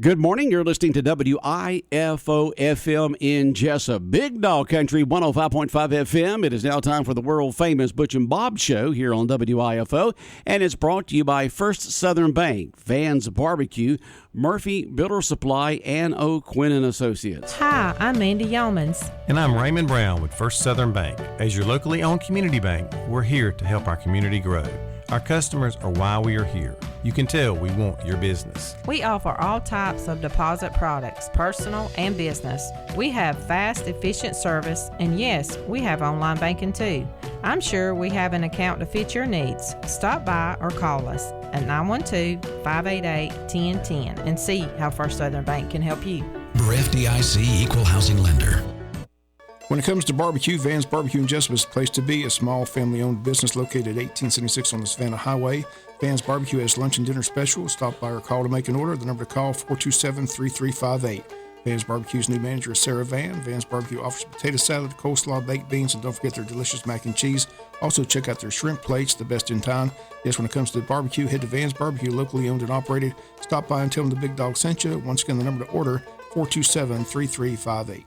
Good morning. You're listening to WIFO FM in Jesup. Big Dog Country 105.5 FM. It is now time for the world-famous Butch and Bob Show here on WIFO, and it's brought to you by First Southern Bank, Van's Barbecue, Murphy Builder Supply, and O'Quinn & Associates. Hi, I'm Mandy Yeomans. And I'm Raymond Brown with First Southern Bank. As your locally owned community bank, we're here to help our community grow. Our customers are why we are here. You can tell we want your business. We offer all types of deposit products, personal and business. We have fast, efficient service, and yes, we have online banking too. I'm sure we have an account to fit your needs. Stop by or call us at 912-588-1010 and see how First Southern Bank can help you. We're FDIC Equal Housing Lender. When it comes to barbecue, Van's Barbecue in Jesup is the place to be. A small family-owned business located at 1876 on the Savannah Highway. Van's Barbecue has lunch and dinner specials. Stop by or call to make an order. The number to call, 427-3358. Van's Barbecue's new manager is Sarah Van. Van's Barbecue offers potato salad, coleslaw, baked beans, and don't forget their delicious mac and cheese. Also, check out their shrimp plates, the best in town. Yes, when it comes to barbecue, head to Van's Barbecue, locally owned and operated. Stop by and tell them the Big Dog sent you. Once again, the number to order, 427-3358.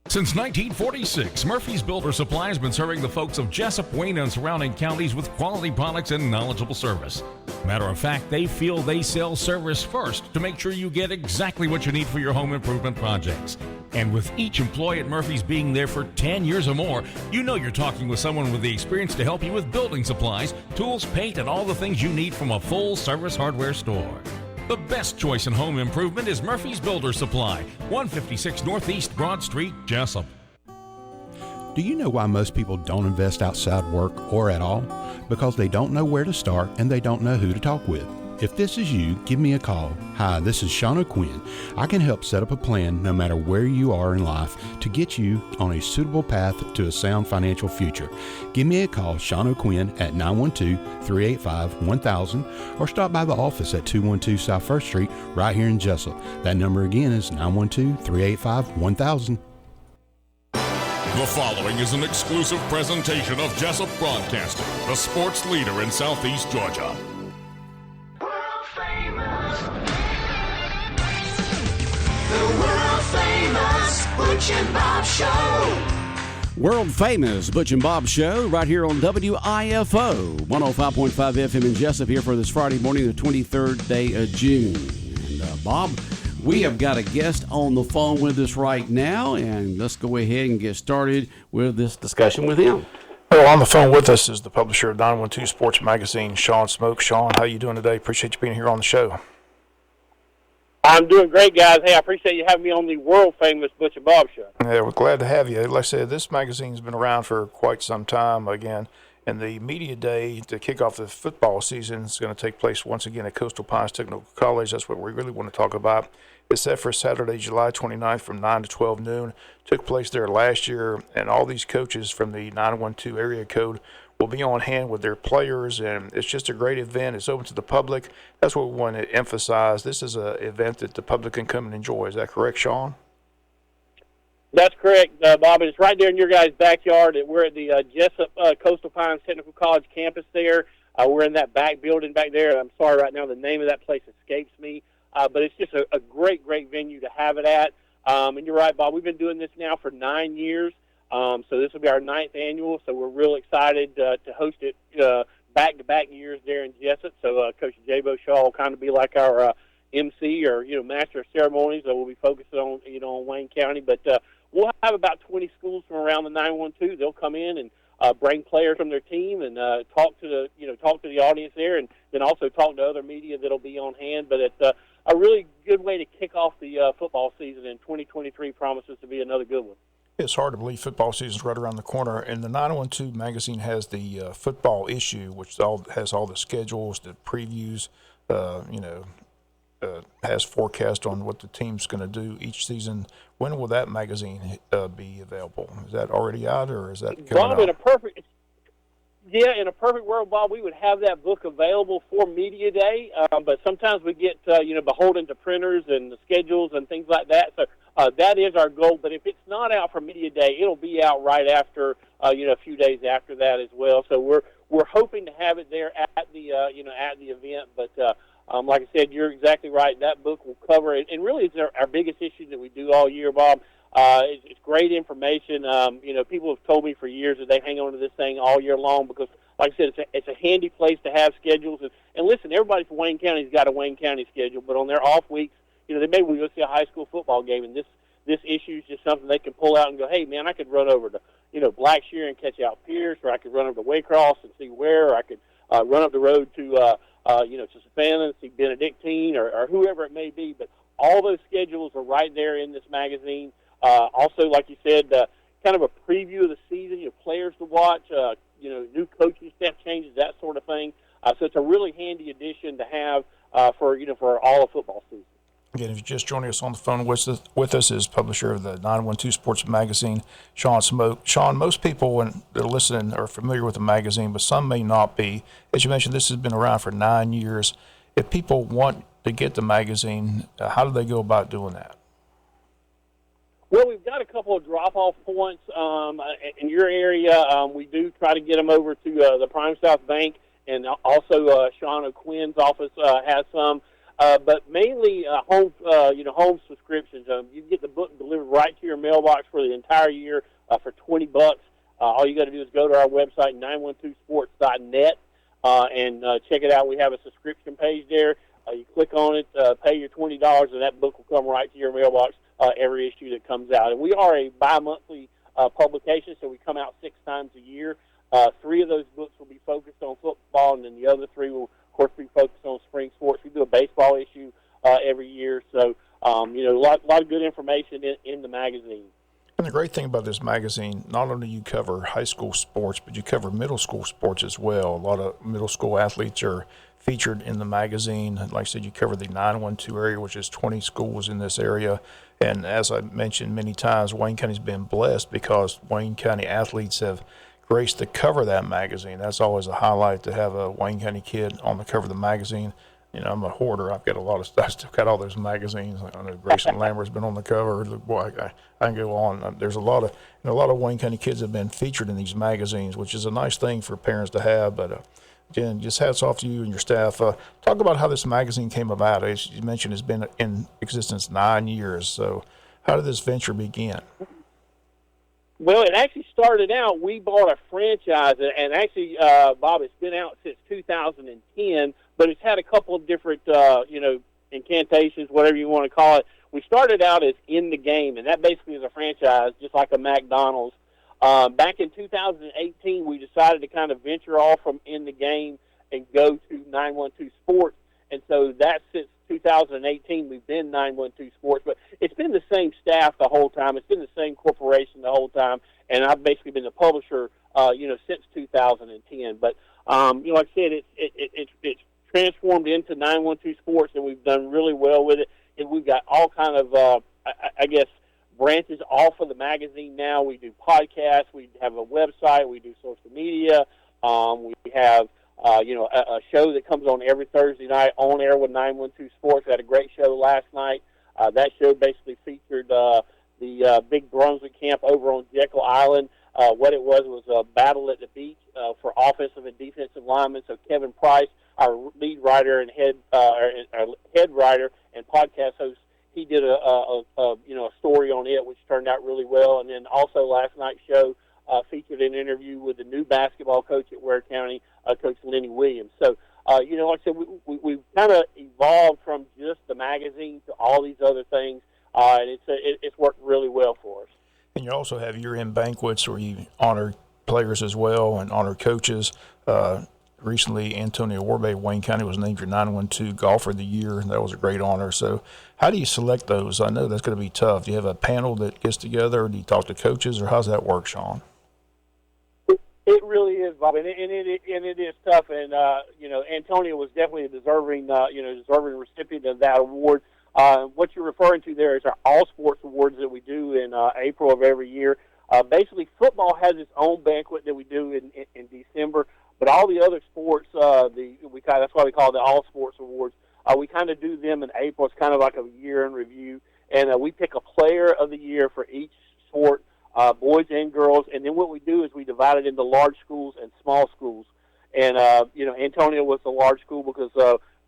Since 1946, Murphy's Builder Supply has been serving the folks of Jesup, Wayne, and surrounding counties with quality products and knowledgeable service. Matter of fact, they feel they sell service first to make sure you get exactly what you need for your home improvement projects. And with each employee at Murphy's being there for 10 years or more, you know you're talking with someone with the experience to help you with building supplies, tools, paint, and all the things you need from a full-service hardware store. The best choice in home improvement is Murphy's Builder Supply, 156 Northeast Broad Street, Jesup. Do you know why most people don't invest outside work or at all? Because they don't know where to start and they don't know who to talk with. If this is you, give me a call. Hi, this is Sean O'Quinn. I can help set up a plan no matter where you are in life to get you on a suitable path to a sound financial future. Give me a call, Sean O'Quinn, at 912-385-1000 or stop by the office at 212 South 1st Street right here in Jesup. That number again is 912-385-1000. The following is an exclusive presentation of Jesup Broadcasting, the sports leader in Southeast Georgia. The world-famous Butch and Bob Show. World-famous Butch and Bob Show right here on WIFO, 105.5 FM in Jesup here for this Friday morning, the 23rd day of June. And Bob, we have got a guest on the phone with us right now, and let's go ahead and get started with this discussion with him. Well, on the phone with us is the publisher of 912 Sports Magazine, Sean Smoke. Sean, how you doing today? Appreciate you being here on the show. I'm doing great, guys. Hey, I appreciate you having me on the world-famous Butch and Bob Show. Yeah, we're glad to have you. Like I said, this magazine's been around for quite some time again, and the media day to kick off the football season is going to take place once again at Coastal Pines Technical College. That's what we really want to talk about. It's set for Saturday, July 29th from 9 to 12 noon. Took place there last year, and all these coaches from the 912 area code will be on hand with their players, and it's just a great event. It's open to the public. That's what we want to emphasize. This is an event that the public can come and enjoy. Is that correct, Sean? That's correct, Bob. It's right there in your guys' backyard. We're at the Jesup Coastal Pines Technical College campus there. We're in that back building back there. I'm sorry right now the name of that place escapes me, but it's just a great, great venue to have it at. And you're right, Bob. We've been doing this now for 9 years. So this will be our 9th annual, so we're real excited to host it back-to-back years there in Jesup. So Coach J-Bo Shaw will kind of be like our MC or, master of ceremonies that we'll be focusing on, on Wayne County. But we'll have about 20 schools from around the 912. They'll come in and bring players from their team and talk to the audience there, and then also talk to other media that'll be on hand. But it's a really good way to kick off the football season, and 2023 promises to be another good one. It's hard to believe football season's right around the corner, and the 912 magazine has the football issue, which has all the schedules, the previews, has forecast on what the team's going to do each season. When will that magazine be available? Is that already out, or is that coming out? In a perfect world, Bob, we would have that book available for Media Day, but sometimes we get, beholden to printers and the schedules and things like that. So that is our goal. But if it's not out for Media Day, it'll be out right after, a few days after that as well. So we're hoping to have it there at the, at the event. But Like I said, you're exactly right. That book will cover it, and really it's our biggest issue that we do all year, Bob. It's great information. People have told me for years that they hang on to this thing all year long because, like I said, it's a handy place to have schedules. And listen, everybody from Wayne County's got a Wayne County schedule, but on their off weeks, they maybe we go see a high school football game, and this issue is just something they can pull out and go, hey, man, I could run over to, Blackshear and catch out Pierce, or I could run over to Waycross and see where, or I could run up the road to Savannah and see Benedictine or whoever it may be. But all those schedules are right there in this magazine. Also, like you said, kind of a preview of the season, players to watch, new coaching staff changes, that sort of thing. So it's a really handy addition to have for all of football season. Again, if you're just joining us on the phone with us is publisher of the 912 Sports Magazine, Sean Smoke. Sean, most people when they're listening are familiar with the magazine, but some may not be. As you mentioned, this has been around for 9 years. If people want to get the magazine, how do they go about doing that? Well, we've got a couple of drop-off points in your area. We do try to get them over to the Prime South Bank, and also Sean O'Quinn's office has some. But mainly home subscriptions. You get the book delivered right to your mailbox for the entire year for $20. All you got to do is go to our website, 912sports.net, and check it out. We have a subscription page there. You click on it, pay your $20, and that book will come right to your mailbox every issue that comes out. And we are a bi-monthly publication, so we come out 6 times a year. 3 of those books will be focused on football, and then the other 3 will, of course, be focused on spring sports. We do a baseball issue every year, so a lot of good information in the magazine. And the great thing about this magazine, not only do you cover high school sports, but you cover middle school sports as well. A lot of middle school athletes are featured in the magazine. Like I said, you cover the 912 area, which is 20 schools in this area. And as I mentioned many times, Wayne County's been blessed because Wayne County athletes have graced the cover of that magazine. That's always a highlight to have a Wayne County kid on the cover of the magazine. I'm a hoarder. I've got a lot of stuff. I've still got all those magazines. I know Grayson Lambert's been on the cover. Boy, I can go on. There's a lot of Wayne County kids have been featured in these magazines, which is a nice thing for parents to have. But Jen, just hats off to you and your staff. Talk about how this magazine came about. As you mentioned, it's been in existence 9 years. So how did this venture begin? Well, it actually started out, we bought a franchise, and actually, Bob, it's been out since 2010, but it's had a couple of different, incantations, whatever you want to call it. We started out as In the Game, and that basically is a franchise, just like a McDonald's. Back in 2018, we decided to kind of venture off from In the Game and go to 912 Sports, and so that's since 2018 we've been 912 Sports, but it's been the same staff the whole time. It's been the same corporation the whole time, and I've basically been the publisher, since 2010. But like I said, it's transformed into 912 Sports, and we've done really well with it. And we've got all kind of, branches off of the magazine now. We do podcasts. We have a website. We do social media. We have a show that comes on every Thursday night on air with 912 Sports. We had a great show last night. That show basically featured the Big Brunswick camp over on Jekyll Island. What it was a battle at the beach for offensive and defensive linemen. So Kevin Price, our lead writer and head writer and podcast host, he did a story on it, which turned out really well. And then also last night's show featured an interview with the new basketball coach at Ware County, Coach Lenny Williams. So, like I said, we've kind of evolved from just the magazine to all these other things, and it's worked really well for us. And you also have year-end banquets where you honor players as well and honor coaches. Recently, Antonio Warbe, Wayne County, was named your 912 Golfer of the Year, and that was a great honor. So how do you select those? I know that's going to be tough. Do you have a panel that gets together, or do you talk to coaches, or how's that work, Sean? It really is, Bob, and it is tough. And Antonio was definitely a deserving recipient of that award. What you're referring to there is our All Sports Awards that we do in April of every year. Basically, football has its own banquet that we do in December, but all the other sports, that's why we call it the All Sports Awards. We kind of do them in April. It's kind of like a year in review, and we pick a player of the year for each sport. Boys and girls, and then what we do is we divide it into large schools and small schools. And Antonio was the large school because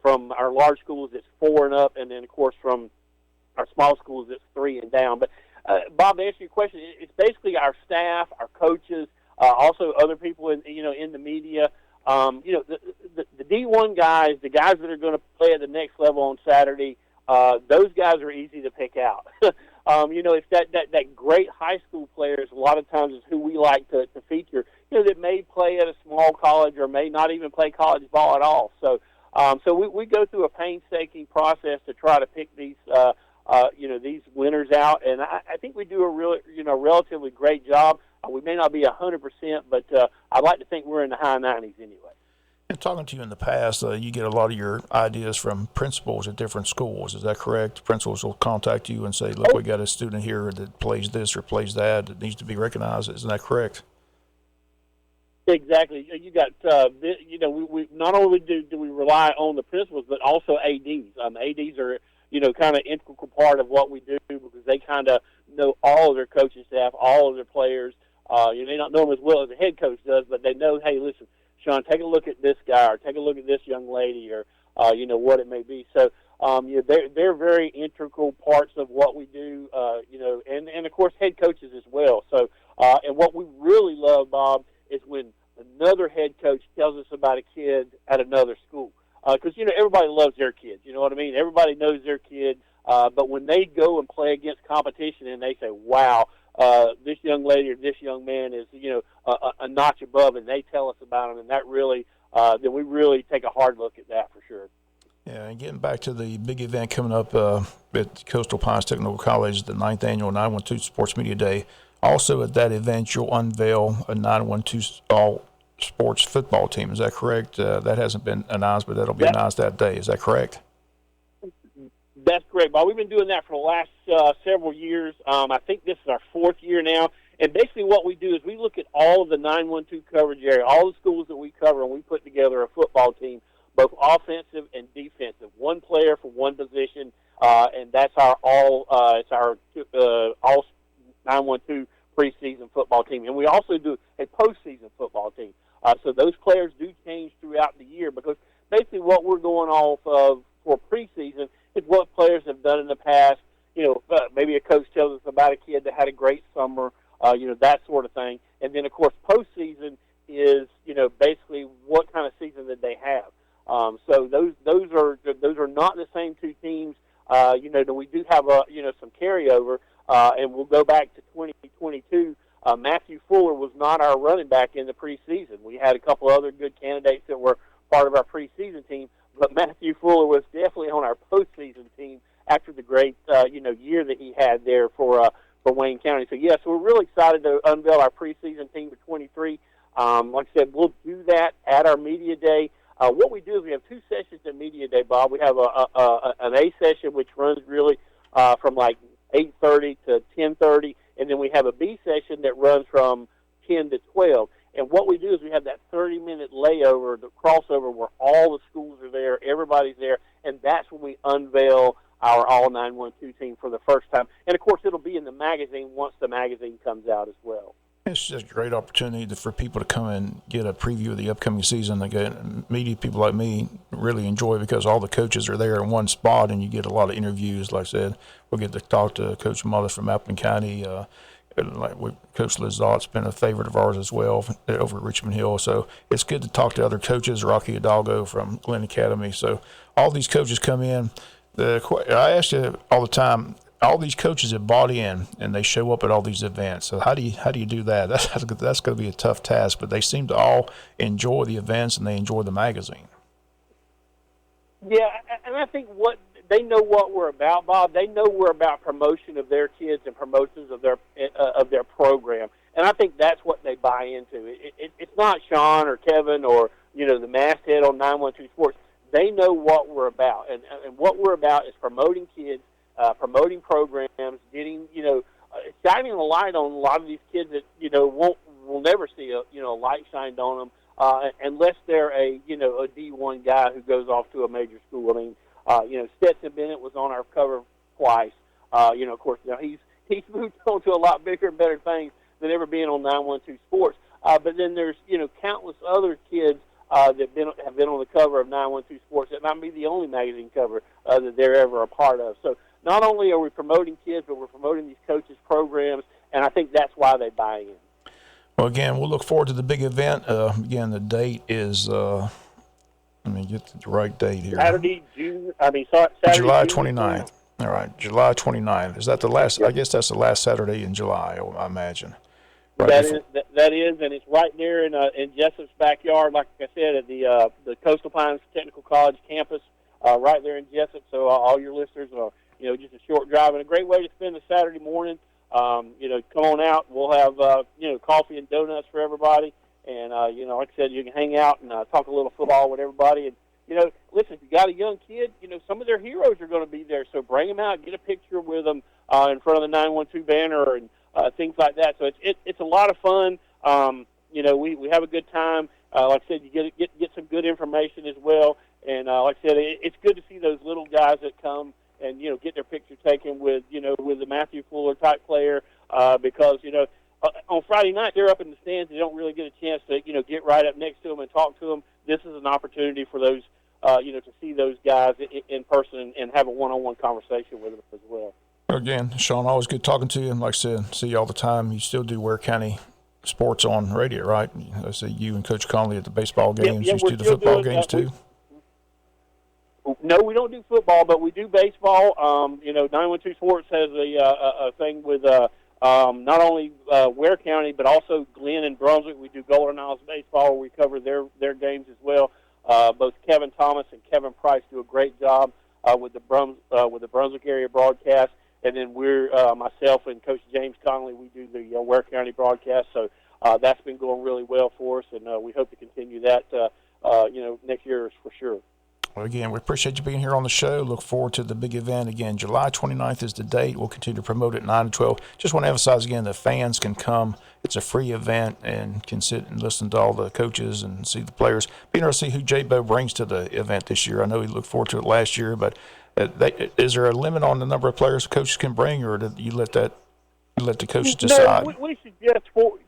from our large schools, it's 4 and up, and then, of course, from our small schools, it's 3 and down. But, Bob, to answer your question, it's basically our staff, our coaches, also other people in the media. The D1 guys, the guys that are going to play at the next level on Saturday, those guys are easy to pick out. It's that great high school players a lot of times is who we like to feature, that may play at a small college or may not even play college ball at all. So we go through a painstaking process to try to pick these these winners out, and I think we do a really relatively great job. We may not be 100%, but I'd like to think we're in the high 90s anyway. And talking to you in the past, you get a lot of your ideas from principals at different schools. Is that correct? Principals will contact you and say, look, we got a student here that plays this or plays that needs to be recognized. Isn't that correct? Exactly. You got, we not only do we rely on the principals, but also ADs. ADs are, kind of integral part of what we do because they kind of know all of their coaching staff, all of their players. You may not know them as well as the head coach does, but they know, hey, listen, Sean, take a look at this guy or take a look at this young lady or, what it may be. So, they're very integral parts of what we do, and of course, head coaches as well. So, and what we really love, Bob, is when another head coach tells us about a kid at another school. Because, everybody loves their kids. You know what I mean? Everybody knows their kid. But when they go and play against competition and they say, wow, this young lady or this young man is, a notch above, and they tell us about him, and that really, then we really take a hard look at that for sure. Yeah, and getting back to the big event coming up at Coastal Pines Technical College, the 9th annual 912 Sports Media Day. Also at that event, you'll unveil a 912 all-sports football team. Is that correct? That hasn't been announced, but that'll be announced that day. Is that correct? That's correct, Bob. We've been doing that for the last several years. I think this is our 4th year now. And basically what we do is we look at all of the 912 coverage area, all the schools that we cover, and we put together a football team, both offensive and defensive, one player for one position, and that's our all 912 preseason football team. And we also do a postseason football team. So those players do change throughout the year because basically what we're going off of for preseason is what players have done in the past. Maybe a coach tells us about a kid that had a great summer, that sort of thing. And then, of course, postseason is, basically what kind of season did they have. So those are not the same two teams. We do have some carryover, and we'll go back to 2022. Matthew Fuller was not our running back in the preseason. We had a couple other good candidates that were part of our preseason team, but Matthew Fuller was definitely on our postseason team after the great year that he had there for Wayne County. So yes, we're really excited to unveil our preseason team for 23. Like I said, we'll do that at our media day. What we do is we have 2 sessions at media day, Bob. We have an A session which runs really from like 8:30 to 10:30, and then we have a B session that runs from 10 to 12. And what we do is we have that 30-minute layover, the crossover, where all the schools are there, everybody's there, and that's when we unveil our All 912 team for the first time. And, of course, it'll be in the magazine once the magazine comes out as well. It's just a great opportunity for people to come and get a preview of the upcoming season. Media people like me really enjoy because all the coaches are there in one spot, and you get a lot of interviews. Like I said, we'll get to talk to Coach Mother from Appleton County. Coach Lizotte's been a favorite of ours as well over at Richmond Hill. So it's good to talk to other coaches, Rocky Hidalgo from Glen Academy. So all these coaches come in. I ask you all the time, all these coaches have bought in and they show up at all these events. So how do you do that? That's going to be a tough task, but they seem to all enjoy the events and they enjoy the magazine. Yeah, and I think they know what we're about, Bob. They know we're about promotion of their kids and promotions of their program, and I think that's what they buy into. It's not Sean or Kevin or the masthead on 912 Sports. They know what we're about, and what we're about is promoting kids, promoting programs, getting shining a light on a lot of these kids that will never see a light shined on them unless they're a D1 guy who goes off to a major school. I mean. Stetson Bennett was on our cover twice. Of course, he's moved on to a lot bigger and better things than ever being on 912 Sports. But then there's, countless other kids that have been on the cover of 912 Sports. That might be the only magazine cover that they're ever a part of. So not only are we promoting kids, but we're promoting these coaches' programs, and I think that's why they buy in. Well, again, we'll look forward to the big event. Again, the date is, let me get the right date here. Saturday, Saturday, July June 29th. All right, July 29th. Is that the last? Yep. I guess that's the last Saturday in July, I imagine. Right that is, and it's right there in Jesup's backyard, like I said, at the Coastal Pines Technical College campus, right there in Jesup. So all your listeners are, just a short drive and a great way to spend a Saturday morning. Come on out. We'll have, coffee and donuts for everybody. And, like I said, you can hang out and talk a little football with everybody. And, listen, if you got a young kid, some of their heroes are going to be there. So bring them out, get a picture with them in front of the 912 banner and things like that. So it's a lot of fun. We have a good time. Like I said, you get some good information as well. And like I said, it's good to see those little guys that come and get their picture taken with the Matthew Fuller type player because on Friday night they're up in the stands. They don't really get a chance to get right up next to them and talk to them. This is an opportunity for those to see those guys in person and have a one-on-one conversation with them as well. Again, Sean, always good talking to you. And like I said, see you all the time. You still do Ware County sports on radio, right? I see you and Coach Conley at the baseball games. You do the football games too? No, we don't do football, but we do baseball. 912 Sports has a thing with not only Ware County, but also Glenn and Brunswick. We do Golden Isles baseball, where we cover their games as well. Both Kevin Thomas and Kevin Price do a great job with the Brunswick area broadcast. And then we're myself and Coach James Conley. We do the Ware County broadcast. So that's been going really well for us, and we hope to continue that. Next year for sure. Well, again, we appreciate you being here on the show. Look forward to the big event. Again, July 29th is the date. We'll continue to promote it 9 to 12. Just want to emphasize again that fans can come. It's a free event and can sit and listen to all the coaches and see the players. Be interested to see who J-Bo brings to the event this year. I know he looked forward to it last year, but is there a limit on the number of players the coaches can bring, or do you let the coaches decide? No, we suggest 4.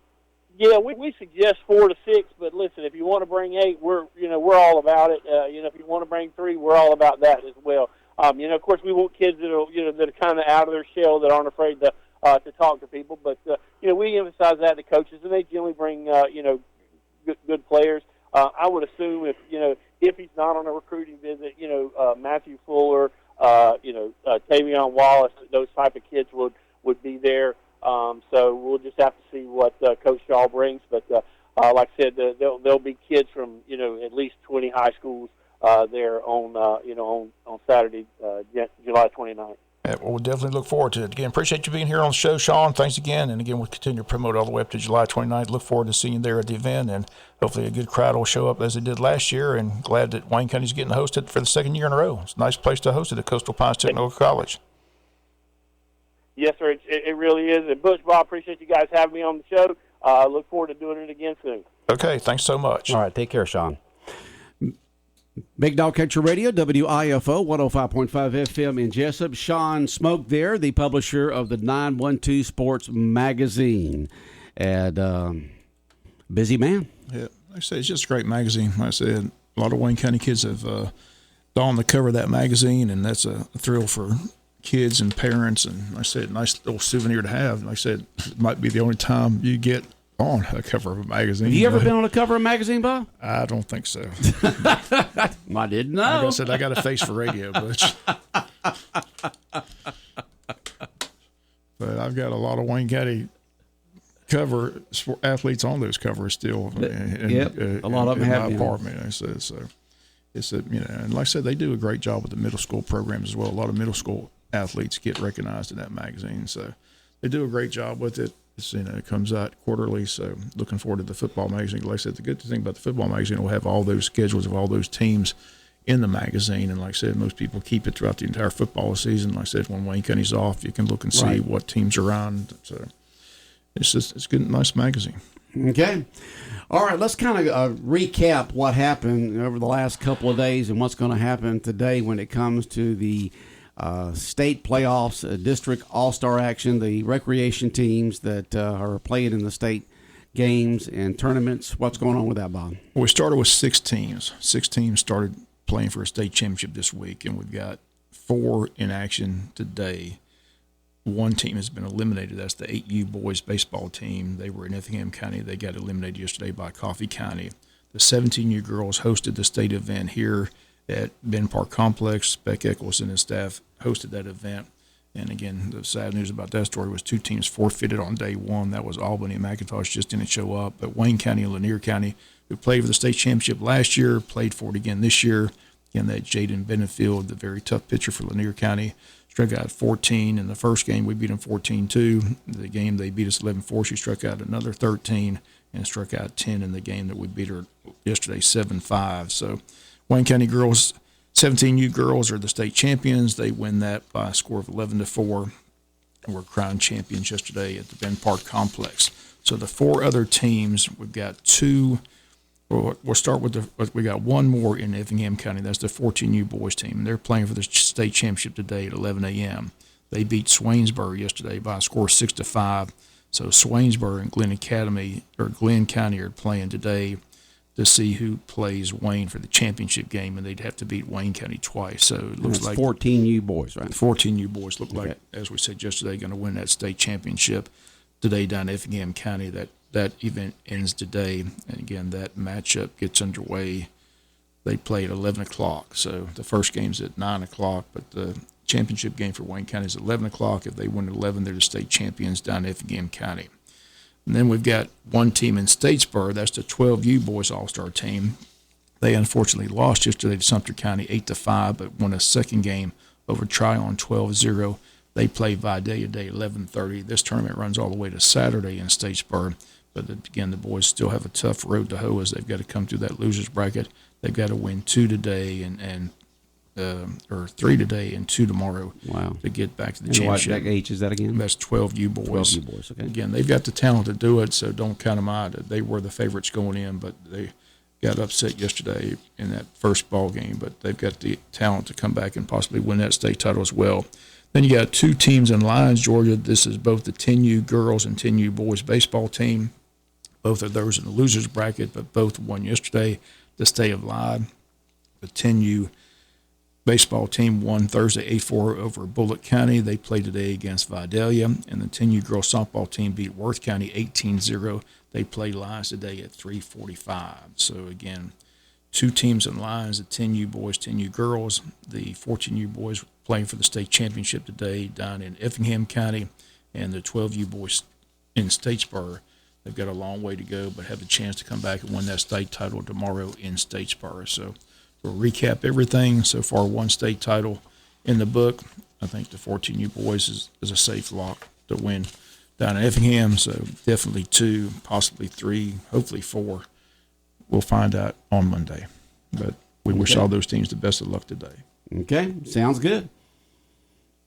Yeah, we suggest 4 to 6. But listen, if you want to bring 8, we're all about it. If you want to bring 3, we're all about that as well. Of course, we want kids that are kind of out of their shell, that aren't afraid to talk to people. But we emphasize that to coaches, and they generally bring good players. I would assume if he's not on a recruiting visit, Matthew Fuller, Tavion Wallace, those type of kids would be there. So we'll just have to see what Coach Shaw brings. But like I said, there'll be kids from at least 20 high schools there on Saturday, July 29th. Yeah, well, we'll definitely look forward to it. Again, appreciate you being here on the show, Sean. Thanks again. And again, we'll continue to promote all the way up to July 29th. Look forward to seeing you there at the event, and hopefully a good crowd will show up as they did last year. And glad that Wayne County's getting hosted for the second year in a row. It's a nice place to host it at Coastal Pines Technical College. Yes, sir. It really is. And Butch, Bob, appreciate you guys having me on the show. Look forward to doing it again soon. Okay, thanks so much. All right, take care, Sean. Big Dog Country Radio, WIFO, 105.5 FM in Jesup. Sean Smoke there, the publisher of the 912 Sports Magazine. And busy man. Yeah, like I say, it's just a great magazine. Like I said, a lot of Wayne County kids have donned the cover of that magazine, and that's a thrill for kids and parents. And like I said, nice little souvenir to have. Like I said, it might be the only time you get on a cover of a magazine. Have you ever been on a cover of a magazine, Bob? I don't think so. I didn't know. Like I said, I got a face for radio, Butch. But I've got a lot of Wayne County cover athletes on those covers still. A lot of them have in my apartment. I said so. It's and like I said, they do a great job with the middle school programs as well. A lot of middle school athletes get recognized in that magazine, so they do a great job with it. It's, it comes out quarterly, so looking forward to the football magazine. Like I said, the good thing about the football magazine, will have all those schedules of all those teams in the magazine. And like I said, most people keep it throughout the entire football season. Like I said, when Wayne County's off, you can look and see what teams are on. So it's a good, nice magazine. Okay. All right, let's kind of recap what happened over the last couple of days and what's going to happen today when it comes to the state playoffs, district all-star action, the recreation teams that are playing in the state games and tournaments. What's going on with that, Bob? Well, we started with 6 teams. 6 teams started playing for a state championship this week, and we've got 4 in action today. 1 team has been eliminated. That's the 8U boys baseball team. They were in Effingham County. They got eliminated yesterday by Coffee County. The 17U girls hosted the state event here at Ben Park Complex. Beck Eccles and his staff hosted that event. And again, the sad news about that story was 2 teams forfeited on day 1. That was Albany and McIntosh just didn't show up. But Wayne County and Lanier County, who played for the state championship last year, played for it again this year. Again, that Jaden Benefield, the very tough pitcher for Lanier County, struck out 14. In the first game, we beat them 14-2. The game they beat us 11-4. She struck out another 13 and struck out 10 in the game that we beat her yesterday 7-5. So Wayne County girls, 17U girls are the state champions. They win that by a score of 11-4, and were crowned champions yesterday at the Ben Park Complex. So the 4 other teams, we've got 2. We'll start with we got 1 more in Effingham County. That's the 14U boys team. They're playing for the state championship today at 11 a.m. They beat Swainsboro yesterday by a score of 6-5. So Swainsboro and Glenn County are playing today to see who plays Wayne for the championship game, and they'd have to beat Wayne County twice. So it looks like 14U boys, right? 14U boys look like, as we said yesterday, going to win that state championship today down in Effingham County. That event ends today, and again, that matchup gets underway. They play at 11 o'clock, so the first game's at 9 o'clock, but the championship game for Wayne County is at 11 o'clock. If they win at 11, they're the state champions down in Effingham County. And then we've got 1 team in Statesboro. That's the 12U boys all-star team. They unfortunately lost yesterday to Sumter County 8-5, but won a second game over Tryon 12-0. They play Vidalia Day 11:30. This tournament runs all the way to Saturday in Statesboro. But again, the boys still have a tough road to hoe as they've got to come through that losers bracket. They've got to win 2 today or 3 today and 2 tomorrow. Wow. To get back to the championship. What age is that again? That's 12U boys. 12U boys, okay. Again, they've got the talent to do it, so don't count them out. They were the favorites going in, but they got upset yesterday in that first ball game. But they've got the talent to come back and possibly win that state title as well. Then you got 2 teams in Lyons, Georgia. This is both the 10U girls and 10U boys baseball team. Both of those in the losers bracket, but both won yesterday. The state of Lyons, the 10U baseball team won Thursday 8-4 over Bullock County. They play today against Vidalia, and the 10U girls softball team beat Worth County 18-0. They play Lyons today at 3:45. So again, 2 teams in Lyons: the 10U boys, 10U girls. The 14U boys playing for the state championship today down in Effingham County, and the 12U boys in Statesboro. They've got a long way to go, but have a chance to come back and win that state title tomorrow in Statesboro. So we'll recap everything. So far, 1 state title in the book. I think the 14U boys is a safe lock to win down in Effingham. So definitely 2, possibly 3, hopefully 4. We'll find out on Monday. But we wish all those teams the best of luck today. Okay, sounds good.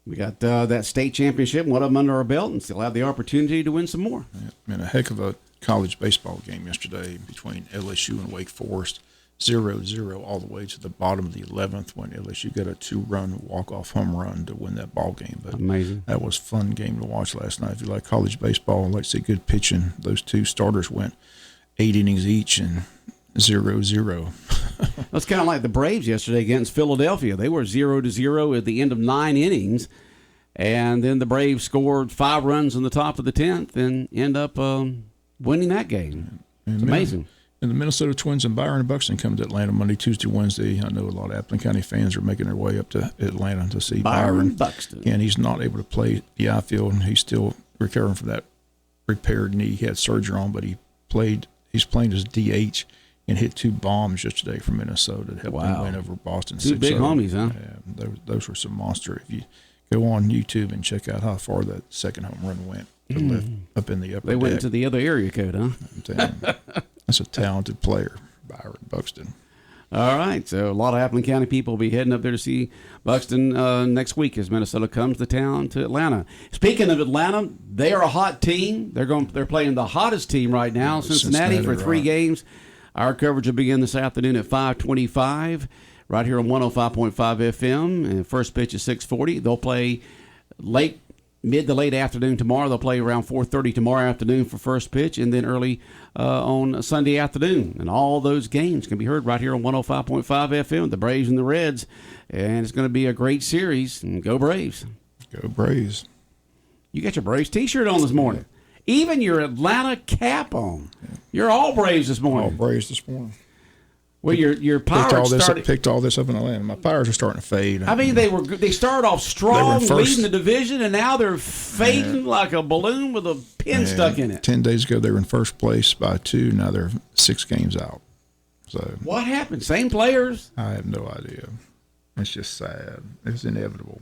We got that state championship, one of them under our belt, and still have the opportunity to win some more. Yeah, and a heck of a college baseball game yesterday between LSU and Wake Forest, 0-0 all the way to the bottom of the 11th when LSU got a 2-run walk-off home run to win that ball game. But amazing. That was a fun game to watch last night. If you like college baseball and like to see good pitching, those 2 starters went 8 innings each and 0-0. That's kind of like the Braves yesterday against Philadelphia. They were 0-0 at the end of 9 innings, and then the Braves scored 5 runs in the top of the 10th and end up winning that game. It's amazing. And the Minnesota Twins and Byron Buxton come to Atlanta Monday, Tuesday, Wednesday. I know a lot of Appleton County fans are making their way up to Atlanta to see Byron Buxton. And he's not able to play the outfield, and he's still recovering from that repaired knee he had surgery on, but he's playing as DH and hit 2 bombs yesterday from Minnesota to help them win over Boston. 2 big homies, huh? Yeah, those were some monster. If you go on YouTube and check out how far that second home run went to left up in the upper They went deck. into the other area code, huh? That's a talented player, Byron Buxton. All right, so a lot of Appleton County people will be heading up there to see Buxton next week as Minnesota comes to town to Atlanta. Speaking of Atlanta, they are a hot team. They're playing the hottest team right now, Cincinnati for 3 games. Our coverage will begin this afternoon at 5:25 right here on 105.5 FM. And first pitch is 6:40. They'll play late mid to late afternoon tomorrow. They'll play around 4:30 tomorrow afternoon for first pitch, and then early on Sunday afternoon. And all those games can be heard right here on 105.5 FM, the Braves and the Reds. And it's going to be a great series. And go Braves. Go Braves. You got your Braves T-shirt on this morning. Even your Atlanta cap on. You're all Braves this morning. All Braves this morning. Well, your Pirates picked all this up in Atlanta. My Pirates are starting to fade. I mean, they started off strong, leading the division, and now they're fading like a balloon with a pin stuck in it. 10 days ago, they were in first place by 2. Now they're 6 games out. So what happened? Same players? I have no idea. It's just sad. It's inevitable.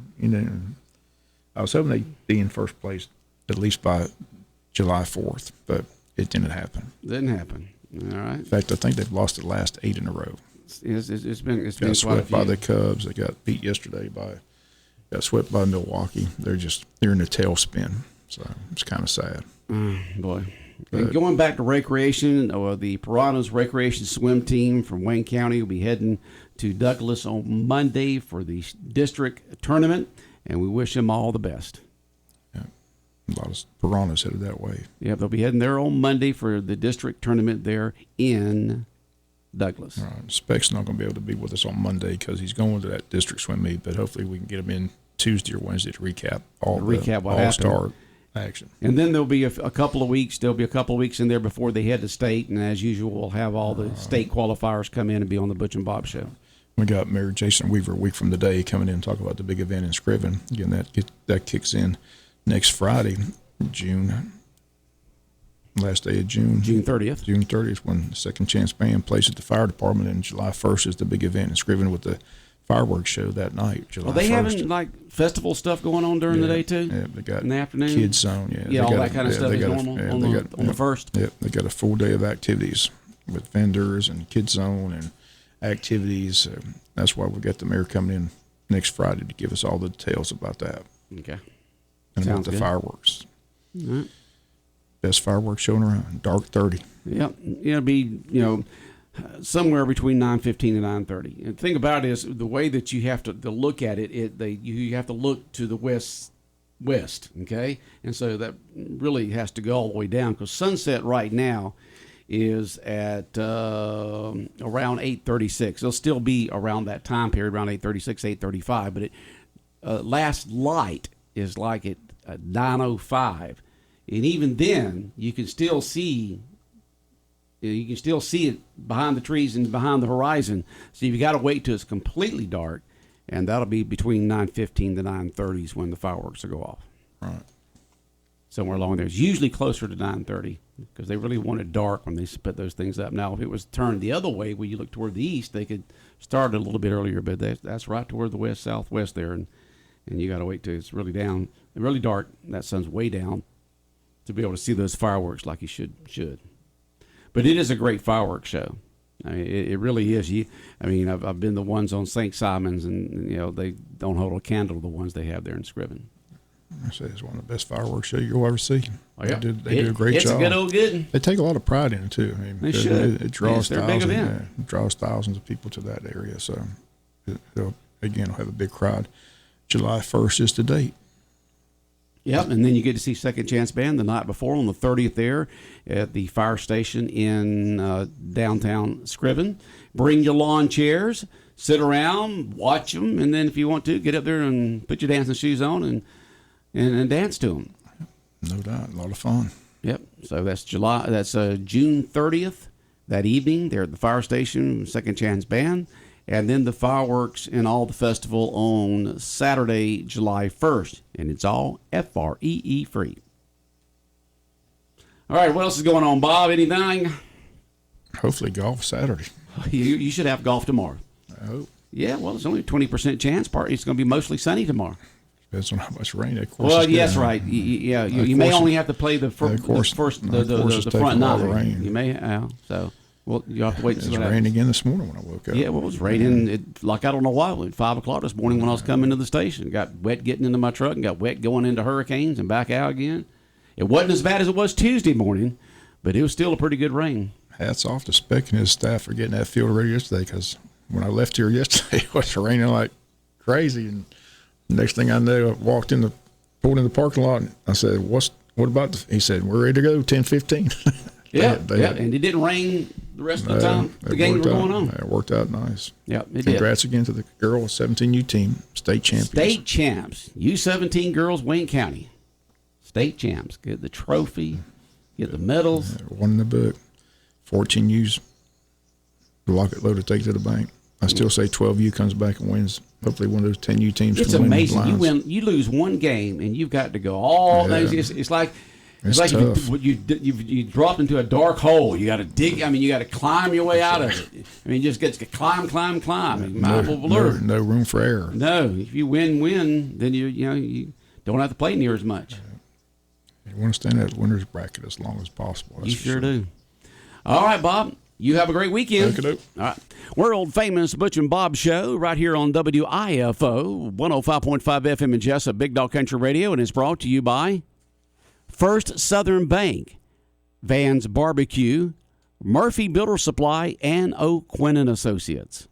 I was hoping they'd be in first place at least by July 4th, but it didn't happen. Didn't happen. All right. In fact, I think they've lost the last 8 in a row. It's been got swept by the Cubs. They got beat yesterday got swept by Milwaukee. They're in a tailspin. So it's kind of sad. Boy. And going back to recreation, the Piranhas Recreation Swim Team from Wayne County will be heading to Douglas on Monday for the district tournament, and we wish them all the best. A lot of Piranhas headed that way. Yeah, they'll be heading there on Monday for the district tournament there in Douglas. All right. Speck's not going to be able to be with us on Monday because he's going to that district swim meet, but hopefully we can get him in Tuesday or Wednesday to recap all-star action. And then there'll be a couple of weeks. There'll be a couple of weeks in there before they head to state, and as usual, we'll have all the state qualifiers come in and be on the Butch and Bob show. We got Mayor Jason Weaver a week from today coming in and talk about the big event in Scriven. Again, that kicks in next Friday, last day of June. June 30th. June 30th, when the Second Chance Band plays at the fire department, and July 1st is the big event in Scriven with the fireworks show that night. July 1st. Are they having like festival stuff going on during the day too? Yeah, they got in the afternoon. Kids zone. Yeah, all that kind of stuff is normal on the first. Yeah, they got a full day of activities with vendors and kids zone and activities. That's why we got the mayor coming in next Friday to give us all the details about that. Okay. And Sounds about the good. fireworks. All right. Best fireworks showing around. Dark 30. Yep. It'll be, somewhere between 9:15 and 9:30. And the thing about it is the way that you have to look at it, you have to look to the west, okay? And so that really has to go all the way down because sunset right now is at around 8:36. It'll still be around that time period, around 8:36, 8:35, but last light is like at 9:05. And even then, you can still see it behind the trees and behind the horizon. So you've got to wait till it's completely dark, and that'll be between 9:15 to 9:30 when the fireworks will go off. Right. Somewhere along there. It's usually closer to 9:30 because they really want it dark when they put those things up. Now, if it was turned the other way, where you look toward the east, they could start it a little bit earlier, but that's right toward the west, southwest there, and you got to wait till it's really down, really dark. That sun's way down to be able to see those fireworks like you should. But it is a great fireworks show. I mean, it really is. I've been the ones on St. Simon's, and they don't hold a candle to the ones they have there in Scriven. I say it's one of the best fireworks shows you'll ever see. Oh, yeah. They do a great job. It's a good old good one. They take a lot of pride in it too. I mean, they should. It draws thousands. It draws thousands of people to that area. So they'll have a big crowd. July 1st is the date. Yep, and then you get to see Second Chance Band the night before on the 30th there at the fire station in downtown Scriven. Bring your lawn chairs, sit around, watch them, and then if you want to, get up there and put your dancing shoes on and dance to them. No doubt, a lot of fun. Yep, so that's June 30th that evening there at the fire station, Second Chance Band. And then the fireworks and all the festival on Saturday, July 1st. And it's all FREE free. All right, what else is going on, Bob? Anything? Hopefully golf Saturday. You should have golf tomorrow. I hope. Yeah, well, it's only a 20% chance. It's going to be mostly sunny tomorrow. Depends on how much rain that course. Well, yes, right. You may only have to play the front nine. You may, so... Well, you have to wait. It was raining again this morning when I woke up. Yeah, well, it was raining. I don't know why. At 5 o'clock this morning when I was coming to the station, got wet getting into my truck and got wet going into hurricanes and back out again. It wasn't as bad as it was Tuesday morning, but it was still a pretty good rain. Hats off to Speck and his staff for getting that field ready yesterday, because when I left here yesterday, it was raining like crazy, and next thing I knew, I walked in the pulled in the parking lot. And I said, what about he said, we're ready to go, 10:15. And it didn't rain the rest of the time the games were going on. It worked out nice. Yep, it Congrats again to the girls 17U team, state champions. State champs, U17 girls, Wayne County. State champs. Get the trophy, get the medals. One in the book. 14 U's lock it low to take to the bank. I still say 12U comes back and wins. Hopefully one of those 10U teams It's can win amazing. the lines. You lose one game and you've got to go all those. It's like tough. you dropped into a dark hole. You got to dig. I mean, you got to climb your way out of it. I mean, just get to climb. No room for error. No, if you win, then you don't have to play near as much. You want to stay in that winner's bracket as long as possible. You sure do. All right, Bob. You have a great weekend. All right. World famous Butch and Bob show right here on WIFO 105.5 FM in Jesup, Big Dog Country Radio, and it's brought to you by First Southern Bank, Van's Barbecue, Murphy Builder Supply, and O'Quinn & Associates.